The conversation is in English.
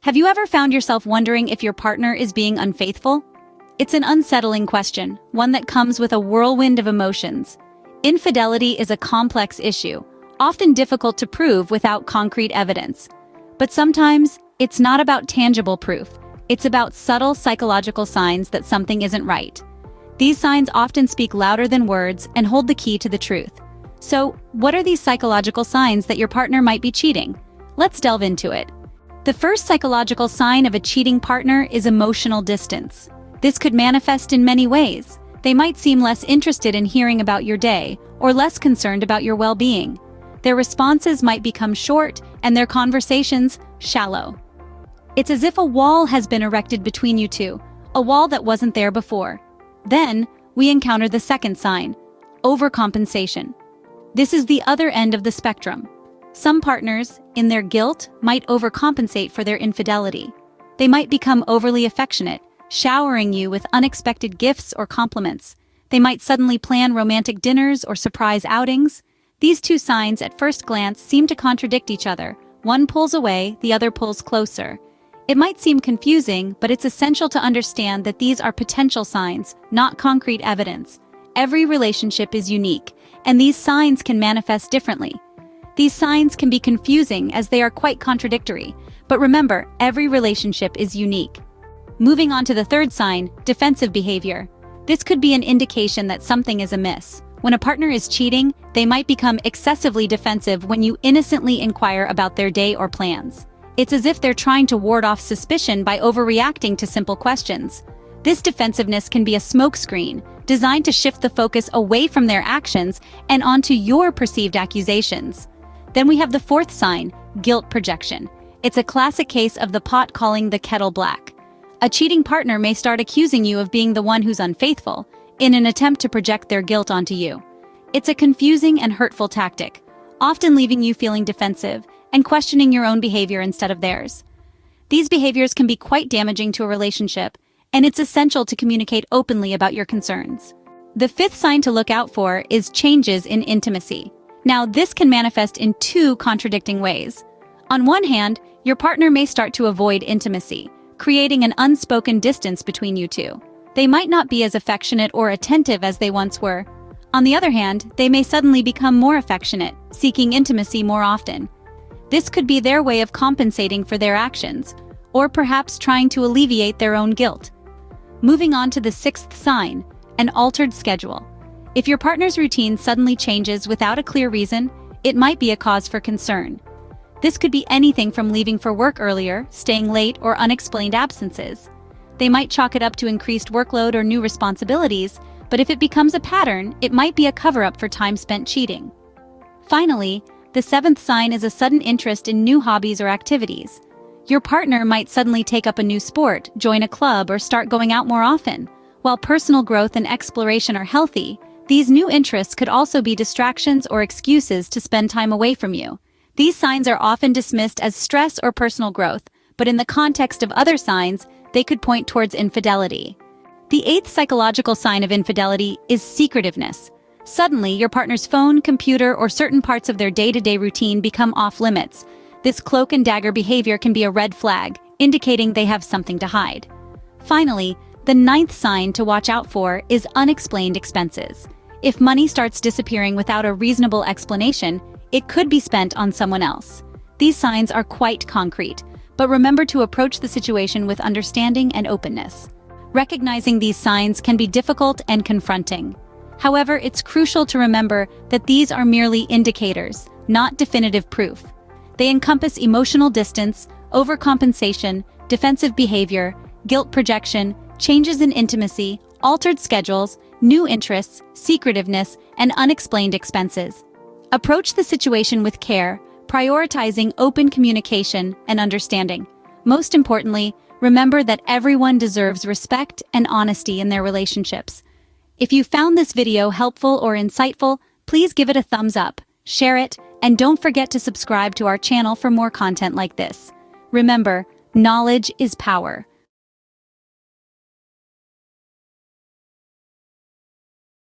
Have you ever found yourself wondering if your partner is being unfaithful? It's an unsettling question, one that comes with a whirlwind of emotions. Infidelity is a complex issue, often difficult to prove without concrete evidence. But sometimes, it's not about tangible proof. It's about subtle psychological signs that something isn't right. These signs often speak louder than words and hold the key to the truth. So, what are these psychological signs that your partner might be cheating? Let's delve into it. The first psychological sign of a cheating partner is emotional distance. This could manifest in many ways. They might seem less interested in hearing about your day, or less concerned about your well-being. Their responses might become short, and their conversations shallow. It's as if a wall has been erected between you two, a wall that wasn't there before. Then, we encounter the second sign, overcompensation. This is the other end of the spectrum. Some partners, in their guilt, might overcompensate for their infidelity. They might become overly affectionate, showering you with unexpected gifts or compliments. They might suddenly plan romantic dinners or surprise outings. These two signs at first glance seem to contradict each other. One pulls away, the other pulls closer. It might seem confusing, but it's essential to understand that these are potential signs, not concrete evidence. Every relationship is unique, and these signs can manifest differently. These signs can be confusing as they are quite contradictory, but remember, every relationship is unique. Moving on to the third sign, defensive behavior. This could be an indication that something is amiss. When a partner is cheating, they might become excessively defensive when you innocently inquire about their day or plans. It's as if they're trying to ward off suspicion by overreacting to simple questions. This defensiveness can be a smokescreen, designed to shift the focus away from their actions and onto your perceived accusations. Then we have the fourth sign, guilt projection. It's a classic case of the pot calling the kettle black. A cheating partner may start accusing you of being the one who's unfaithful, in an attempt to project their guilt onto you. It's a confusing and hurtful tactic, often leaving you feeling defensive and questioning your own behavior instead of theirs. These behaviors can be quite damaging to a relationship, and it's essential to communicate openly about your concerns. The fifth sign to look out for is changes in intimacy. Now, this can manifest in two contradicting ways. On one hand, your partner may start to avoid intimacy, creating an unspoken distance between you two. They might not be as affectionate or attentive as they once were. On the other hand, they may suddenly become more affectionate, seeking intimacy more often. This could be their way of compensating for their actions, or perhaps trying to alleviate their own guilt. Moving on to the sixth sign, an altered schedule. If your partner's routine suddenly changes without a clear reason, it might be a cause for concern. This could be anything from leaving for work earlier, staying late, or unexplained absences. They might chalk it up to increased workload or new responsibilities, but if it becomes a pattern, it might be a cover-up for time spent cheating. Finally, the seventh sign is a sudden interest in new hobbies or activities. Your partner might suddenly take up a new sport, join a club, or start going out more often. While personal growth and exploration are healthy, these new interests could also be distractions or excuses to spend time away from you. These signs are often dismissed as stress or personal growth, but in the context of other signs, they could point towards infidelity. The eighth psychological sign of infidelity is secretiveness. Suddenly, your partner's phone, computer, or certain parts of their day-to-day routine become off-limits. This cloak and dagger behavior can be a red flag, indicating they have something to hide. Finally, the ninth sign to watch out for is unexplained expenses. If money starts disappearing without a reasonable explanation, it could be spent on someone else. These signs are quite concrete, but remember to approach the situation with understanding and openness. Recognizing these signs can be difficult and confronting. However, it's crucial to remember that these are merely indicators, not definitive proof. They encompass emotional distance, overcompensation, defensive behavior, guilt projection, changes in intimacy, altered schedules, new interests, secretiveness, and unexplained expenses. Approach the situation with care, prioritizing open communication and understanding. Most importantly, remember that everyone deserves respect and honesty in their relationships. If you found this video helpful or insightful, please give it a thumbs up, share it, and don't forget to subscribe to our channel for more content like this. Remember, knowledge is power.